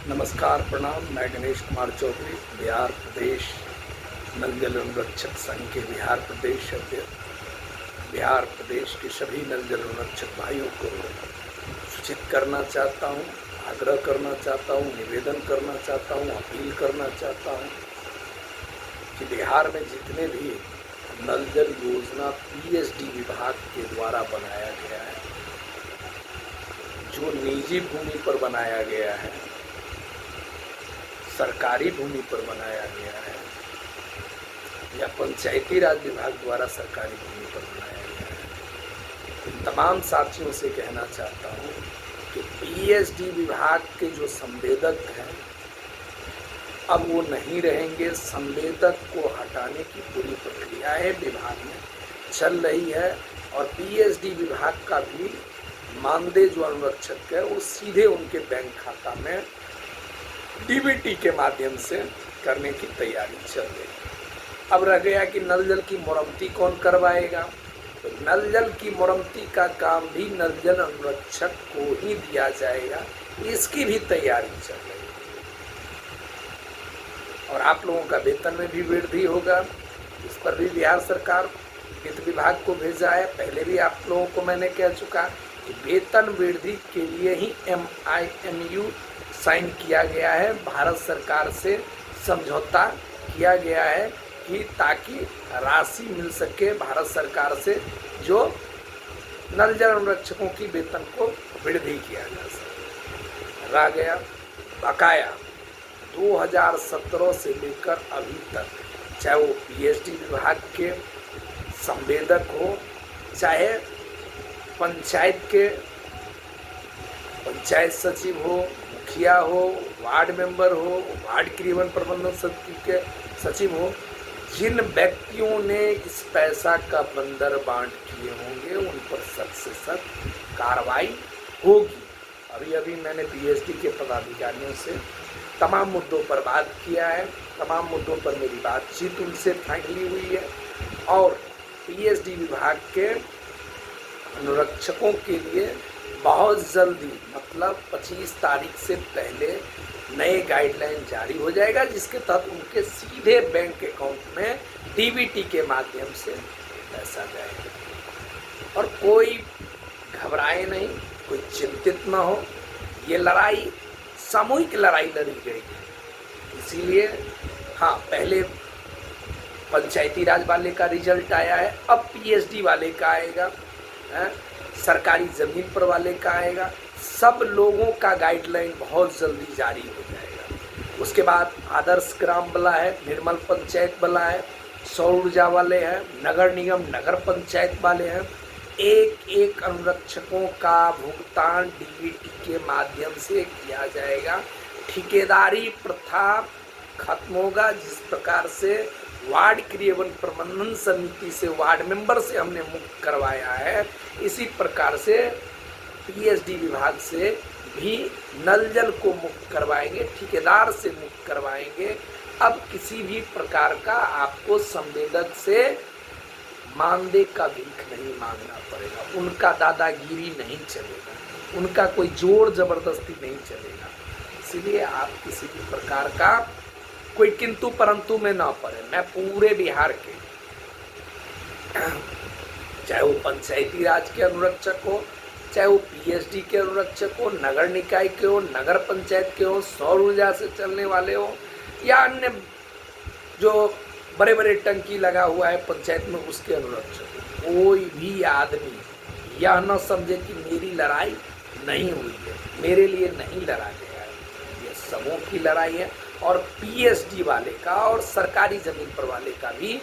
नमस्कार, प्रणाम। मैं गणेश कुमार चौधरी, बिहार प्रदेश नल जल अनुरक्षक संघ के बिहार प्रदेश अध्यक्ष। बिहार प्रदेश के सभी नल जल अनुरक्षक भाइयों को सूचित करना चाहता हूँ, आग्रह करना चाहता हूँ, निवेदन करना चाहता हूँ, अपील करना चाहता हूँ कि बिहार में जितने भी नल जल योजना पीएचडी विभाग के द्वारा बनाया गया है, जो निजी भूमि पर बनाया गया है, सरकारी भूमि पर बनाया गया है या पंचायती राज विभाग द्वारा सरकारी भूमि पर बनाया गया है, इन तमाम साथियों से कहना चाहता हूँ कि पीएचडी विभाग के जो संवेदक हैं अब वो नहीं रहेंगे। संवेदक को हटाने की पूरी प्रक्रिया है विभाग में चल रही है और पीएचडी विभाग का भी मानदेय जो अनुरक्षक है वो सीधे उनके बैंक खाता में डीबीटी के माध्यम से करने की तैयारी चल रही है। अब रह गया कि नल जल की मरम्मती कौन करवाएगा, तो नल जल की मरम्मती का काम भी नल जल अनुरक्षक को ही दिया जाएगा, इसकी भी तैयारी चल रही है। और आप लोगों का वेतन में भी वृद्धि होगा, इस पर भी बिहार सरकार वित्त विभाग को भेजा है। पहले भी आप लोगों को मैंने कह चुका कि वेतन वृद्धि के लिए ही MIMU साइन किया गया है, भारत सरकार से समझौता किया गया है कि ताकि राशि मिल सके भारत सरकार से जो नल जल अनुरक्षकों की वेतन को वृद्धि किया जा सके। रह गया बकाया 2017 से लेकर अभी तक, चाहे वो पीएचडी विभाग के संवेदक हो, चाहे पंचायत सचिव हो, मुखिया हो, वार्ड मेंबर हो, वार्ड क्रियान्वयन प्रबंधन समिति के सचिव हो, जिन व्यक्तियों ने इस पैसा का बंदर बांट किए होंगे उन पर सख्त से सख्त कार्रवाई होगी। अभी मैंने पीएचडी के पदाधिकारियों से तमाम मुद्दों पर बात किया है, तमाम मुद्दों पर मेरी बातचीत उनसे फाइनली हुई है और पीएचडी विभाग के अनुरक्षकों के लिए बहुत जल्दी, मतलब 25 तारीख से पहले नए गाइडलाइन जारी हो जाएगा, जिसके तहत उनके सीधे बैंक अकाउंट में डीबीटी के माध्यम से पैसा जाएगा। और कोई घबराए नहीं, कोई चिंतित ना हो, ये लड़ाई सामूहिक लड़ाई लड़ी गई है। इसीलिए हाँ, पहले पंचायती राज वाले का रिजल्ट आया है, अब पीएचडी वाले का आएगा, सरकारी ज़मीन पर वाले का आएगा। सब लोगों का गाइडलाइन बहुत जल्दी जारी हो जाएगा। उसके बाद आदर्श ग्राम वाला है, निर्मल पंचायत वाला है, सौर ऊर्जा वाले हैं, नगर निगम नगर पंचायत वाले हैं। एक अनुरक्षकों का भुगतान डीबीटी के माध्यम से किया जाएगा। ठेकेदारी प्रथा खत्म होगा। जिस प्रकार से वार्ड क्रियान्वयन प्रबंधन समिति से वार्ड मेंबर से हमने मुक्त करवाया है, इसी प्रकार से पीएचडी विभाग से भी नल जल को मुक्त करवाएंगे, ठेकेदार से मुक्त करवाएंगे। अब किसी भी प्रकार का आपको संवेदक से मानदेय का भीख नहीं मांगना पड़ेगा, उनका दादागिरी नहीं चलेगा, उनका कोई जोर जबरदस्ती नहीं चलेगा। इसलिए आप किसी भी प्रकार का कोई किंतु परंतु में ना पड़े। मैं पूरे बिहार के, चाहे वो पंचायती राज के अनुरक्षक हो, चाहे वो पीएचडी के अनुरक्षक हो, नगर निकाय के हो, नगर पंचायत के हो, सौर ऊर्जा से चलने वाले हो या अन्य जो बड़े बड़े टंकी लगा हुआ है पंचायत में उसके अनुरक्षक, कोई भी आदमी यह न समझे कि मेरी लड़ाई नहीं हुई है, मेरे लिए नहीं लड़ा गया है। ये सबों की लड़ाई है और पीएचडी वाले का और सरकारी ज़मीन पर वाले का भी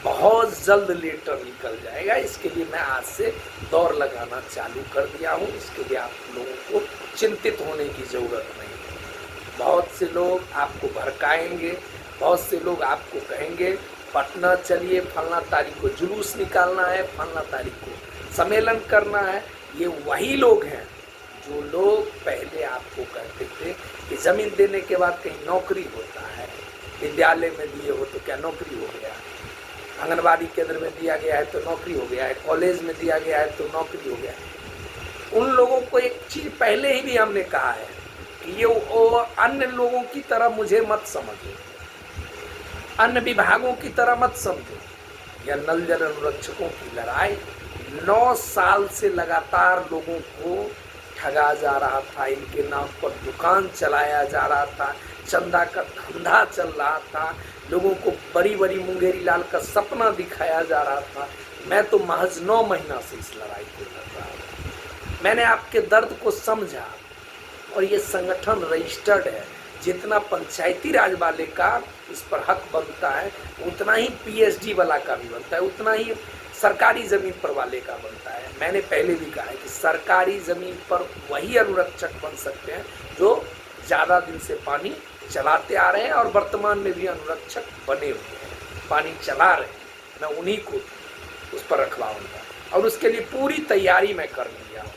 बहुत जल्द लेटर निकल जाएगा। इसके लिए मैं आज से दौड़ लगाना चालू कर दिया हूँ। इसके लिए आप लोगों को चिंतित होने की ज़रूरत नहीं है। बहुत से लोग आपको भड़काएंगे, बहुत से लोग आपको कहेंगे पटना चलिए, फलना तारीख को जुलूस निकालना है, फलना तारीख को सम्मेलन करना है। ये वही लोग हैं जो लोग पहले आपको कहते थे कि ज़मीन देने के बाद कहीं नौकरी होता है, विद्यालय में दिए हो तो क्या नौकरी हो गया, आंगनबाड़ी केंद्र में दिया गया है तो नौकरी हो गया है, कॉलेज में दिया गया है तो नौकरी हो गया है। उन लोगों को एक चीज़ पहले ही भी हमने कहा है ये वो अन्य लोगों की तरह मुझे मत समझो, अन्य विभागों की तरह मत समझो। यह नल जल अनुरक्षकों की लड़ाई 9 साल से लगातार लोगों को ठगा जा रहा था, इनके नाम पर दुकान चलाया जा रहा था, चंदा का धंधा चल रहा था, लोगों को बड़ी बड़ी मुंगेरी लाल का सपना दिखाया जा रहा था। मैं तो महज 9 महीना से इस लड़ाई को लड़ रहा हूँ। मैंने आपके दर्द को समझा और ये संगठन रजिस्टर्ड है। जितना पंचायती राज वाले का इस पर हक बनता है उतना ही पीएचडी वाला का भी बनता है, उतना ही सरकारी ज़मीन पर वाले का बनता है। मैंने पहले भी कहा है कि सरकारी ज़मीन पर वही अनुरक्षक बन सकते हैं जो ज़्यादा दिन से पानी चलाते आ रहे हैं और वर्तमान में भी अनुरक्षक बने हुए हैं, पानी चला रहे हैं। मैं उन्हीं को उस पर रखवाऊंगा और उसके लिए पूरी तैयारी मैं कर लिया हूँ।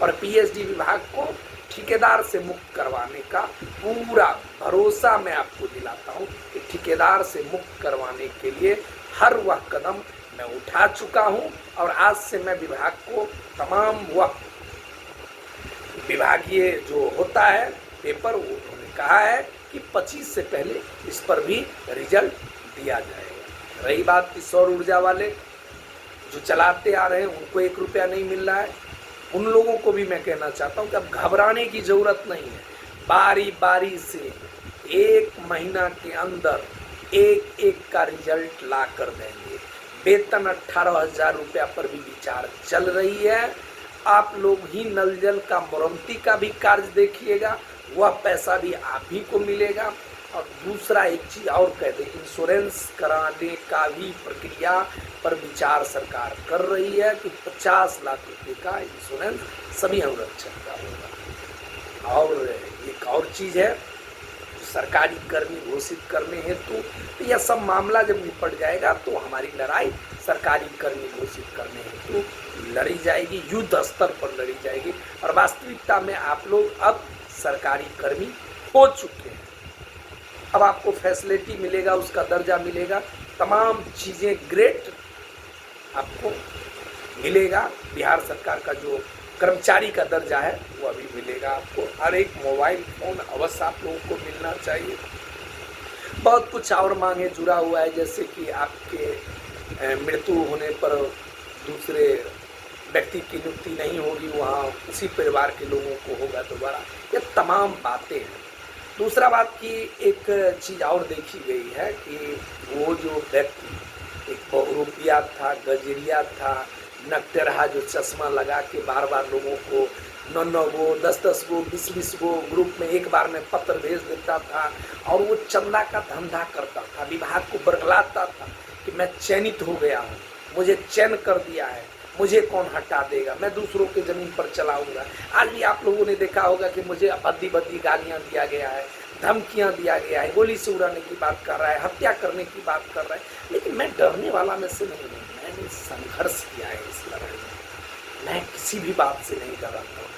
और पीएचडी विभाग को ठेकेदार से मुक्त करवाने का पूरा भरोसा मैं आपको दिलाता हूँ कि ठेकेदार से मुक्त करवाने के लिए हर वह कदम मैं उठा चुका हूँ। और आज से मैं विभाग को तमाम वह विभागीय जो होता है पेपर, वो उन्होंने कहा है कि 25 से पहले इस पर भी रिजल्ट दिया जाएगा। रही बात की सौर ऊर्जा वाले जो चलाते आ रहे हैं उनको 1 रुपया नहीं मिल रहा है, उन लोगों को भी मैं कहना चाहता हूँ कि अब घबराने की ज़रूरत नहीं है। बारी बारी से 1 महीना के अंदर एक एक का रिजल्ट ला कर देंगे। वेतन 18,000 रुपया पर भी विचार चल रही है। आप लोग ही नल जल का मरम्मती का भी कार्य देखिएगा, वह पैसा भी आप ही को मिलेगा। और दूसरा एक चीज़ और कह दें, इंश्योरेंस कराने का भी प्रक्रिया पर विचार सरकार कर रही है कि 50 लाख रुपए का इंश्योरेंस सभी अनुरक्षक का होगा। और एक और चीज़ है, सरकारी कर्मी घोषित करने हेतु तो यह सब मामला जब निपट जाएगा तो हमारी लड़ाई सरकारी कर्मी घोषित करने हेतु लड़ी जाएगी, युद्ध स्तर पर लड़ी जाएगी। और वास्तविकता में आप लोग अब सरकारी कर्मी हो चुके हैं। अब आपको फैसिलिटी मिलेगा, उसका दर्जा मिलेगा, तमाम चीज़ें ग्रेट आपको मिलेगा। बिहार सरकार का जो कर्मचारी का दर्जा है वो अभी मिलेगा आपको। हर एक मोबाइल फ़ोन अवश्य आप लोगों को मिलना चाहिए। बहुत कुछ और मांगे जुड़ा हुआ है, जैसे कि आपके मृत्यु होने पर दूसरे व्यक्ति की नियुक्ति नहीं होगी, वहाँ उसी परिवार के लोगों को होगा दोबारा। ये तमाम बातें हैं। दूसरा बात की एक चीज़ और देखी गई है कि वो जो व्यक्ति एक बहुरूपिया था, गजरिया था, नकटे रहा, जो चश्मा लगा के बार बार लोगों को 9 गो 10 गो 20 गो ग्रुप में एक बार में पत्र भेज देता था और वो चंदा का धंधा करता था, विभाग को बरगलाता था कि मैं चयनित हो गया हूँ, मुझे चयन कर दिया है, मुझे कौन हटा देगा, मैं दूसरों के ज़मीन पर चलाऊंगा। आज भी आप लोगों ने देखा होगा कि मुझे भद्दी गालियाँ दिया गया है, धमकियाँ दिया गया है, गोली से उड़ाने की बात कर रहा है, हत्या करने की बात कर रहा है। लेकिन मैं डरने वाला में से नहीं हूँ, मैंने संघर्ष किया है इस लड़ाई में, मैं किसी भी बात से नहीं डरता हूँ।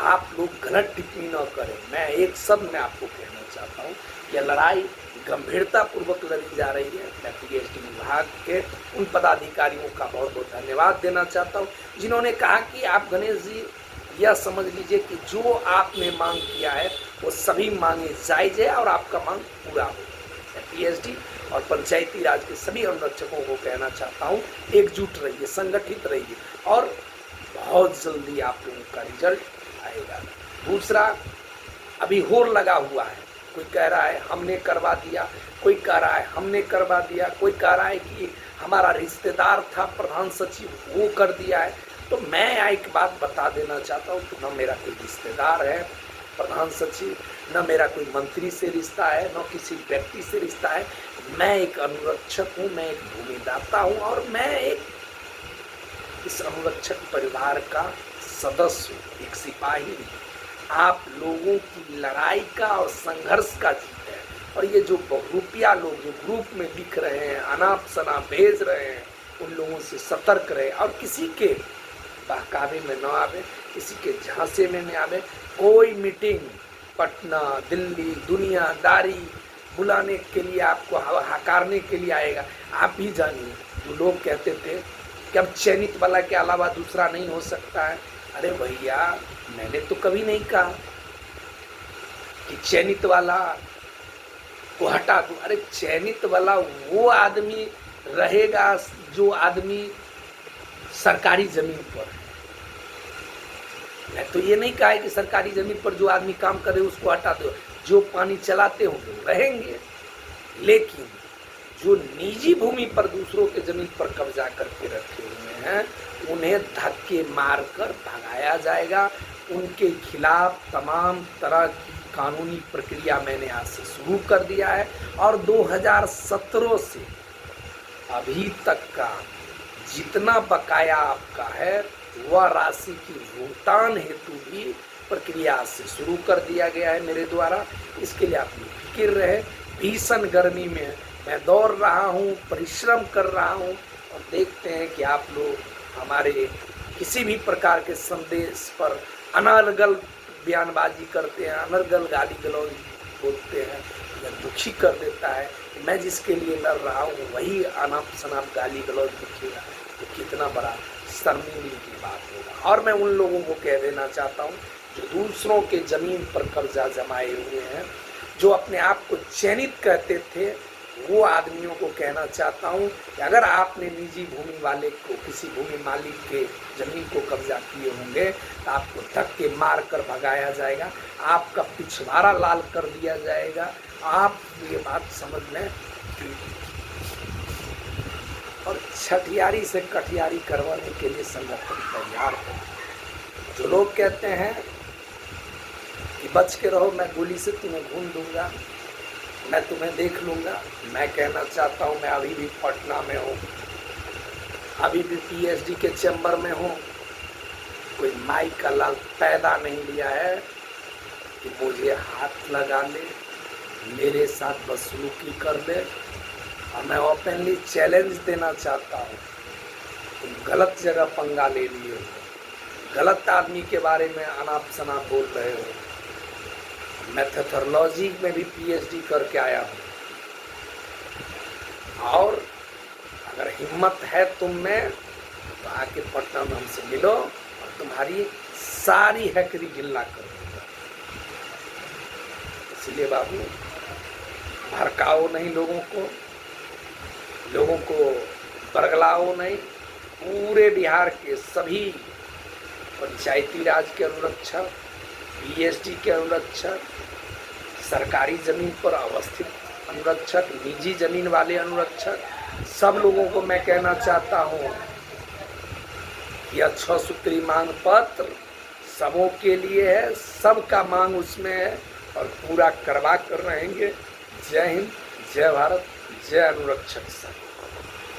आप लोग गलत टिप्पणी न करें। मैं एक शब्द में आपको कहना चाहता हूँ, यह लड़ाई गंभीरतापूर्वक लड़ी जा रही है। मैं पीएचडी विभाग के उन पदाधिकारियों का बहुत बहुत धन्यवाद देना चाहता हूँ जिन्होंने कहा कि आप गणेश जी यह समझ लीजिए कि जो आपने मांग किया है वो सभी मांगे जायज़ है और आपका मांग पूरा हो। मैं पीएचडी और पंचायती राज के सभी अनुरक्षकों को कहना चाहता हूँ, एकजुट रहिए, संगठित रहिए और बहुत जल्दी आप लोगों का रिजल्ट आएगा। दूसरा, अभी होड़ लगा हुआ है, कोई कह रहा है हमने करवा दिया, कोई कह रहा है हमने करवा दिया, कोई कह रहा है कि हमारा रिश्तेदार था प्रधान सचिव वो कर दिया है। तो मैं एक बात बता देना चाहता हूँ कि न मेरा कोई रिश्तेदार है प्रधान सचिव, न मेरा कोई मंत्री से रिश्ता है, न किसी व्यक्ति से रिश्ता है। मैं एक अनुरक्षक हूँ, मैं एक भूमिदाता हूँ और मैं एक इस अनुरक्षक परिवार का सदस्य हूँ, एक सिपाही हूँ। आप लोगों की लड़ाई का और संघर्ष का जीत है। और ये जो बहुरूपिया लोग जो ग्रुप में लिख रहे हैं, अनाप शनाप भेज रहे हैं, उन लोगों से सतर्क रहे और किसी के बहकावे में न आवे, किसी के झांसे में न आवे। कोई मीटिंग पटना, दिल्ली, दुनियादारी बुलाने के लिए, आपको हकारने के लिए आएगा। आप ही जानिए, जो लोग कहते थे कि अब चयनित वाला के अलावा दूसरा नहीं हो सकता है, अरे भैया मैंने तो कभी नहीं कहा। कि चयनित वाला को हटा दूं। अरे चयनित वाला वो आदमी रहेगा जो आदमी सरकारी जमीन पर है। मैं तो ये नहीं कहा है कि सरकारी जमीन पर जो आदमी काम करे उसको हटा दो, जो पानी चलाते होंगे वो रहेंगे, लेकिन जो निजी भूमि पर दूसरों के जमीन पर कब्जा करके रखे हुए हैं उन्हें धक्के मारकर भगाया जाएगा। उनके खिलाफ तमाम तरह की कानूनी प्रक्रिया मैंने आज से शुरू कर दिया है और 2017 से अभी तक का जितना बकाया आपका है वह राशि की भुगतान हेतु भी प्रक्रिया से शुरू कर दिया गया है मेरे द्वारा। इसके लिए आप फिक्र रहे। भीषण गर्मी में मैं दौड़ रहा हूँ, परिश्रम कर रहा हूँ और देखते हैं कि आप लोग हमारे किसी भी प्रकार के संदेश पर अनर्गल बयानबाजी करते हैं, अनर्गल गाली गलौज बोलते हैं, यह दुखी कर देता है। मैं जिसके लिए लड़ रहा हूँ वही अनाप शनाप गाली गलौज दिखेगा तो कितना बड़ा शर्मिंदगी की बात होगा। और मैं उन लोगों को कह देना चाहता हूँ जो दूसरों के ज़मीन पर कब्जा जमाए हुए हैं, जो अपने आप को चयनित कहते थे, वो आदमियों को कहना चाहता हूँ कि अगर आपने निजी भूमि वाले को, किसी भूमि मालिक के ज़मीन को कब्जा किए होंगे तो आपको धक्के मार कर भगाया जाएगा, आपका पिछवाड़ा लाल कर दिया जाएगा। आप ये बात समझ लें। और छठियारी से कठियारी करवाने के लिए संगठन तैयार है। जो लोग कहते हैं कि बच के रहो, मैं गोली से तुम्हें भून दूंगा, मैं तुम्हें देख लूँगा, मैं कहना चाहता हूँ मैं अभी भी पटना में हूँ, अभी भी पीएचडी के चैम्बर में हूँ। कोई माई का लाल पैदा नहीं लिया है कि मुझे हाथ लगा ले, मेरे साथ बदसलूकी कर ले। और मैं ओपनली चैलेंज देना चाहता हूँ, तुम गलत जगह पंगा ले लिए हो, गलत आदमी के बारे में अनाप शनाप बोल रहे हो। मेथोडोलॉजी में भी पीएचडी करके आया हूँ और अगर हिम्मत है तुम में तो आके पटना में हमसे मिलो और तुम्हारी सारी हैकरी गिल्ला कर दूंगा। इसलिए बाबू भड़काओ नहीं, लोगों को बरगलाओ नहीं। पूरे बिहार के सभी पंचायती राज के अनुरक्षक, पीएचडी के अनुरक्षक, सरकारी ज़मीन पर अवस्थित अनुरक्षक, निजी ज़मीन वाले अनुरक्षक, सब लोगों को मैं कहना चाहता हूँ यह 6 सूत्री मांग पत्र सबों के लिए है, सबका मांग उसमें है और पूरा करवा कर रहेंगे। जय हिंद, जय भारत, जय अनुरक्षक संघ।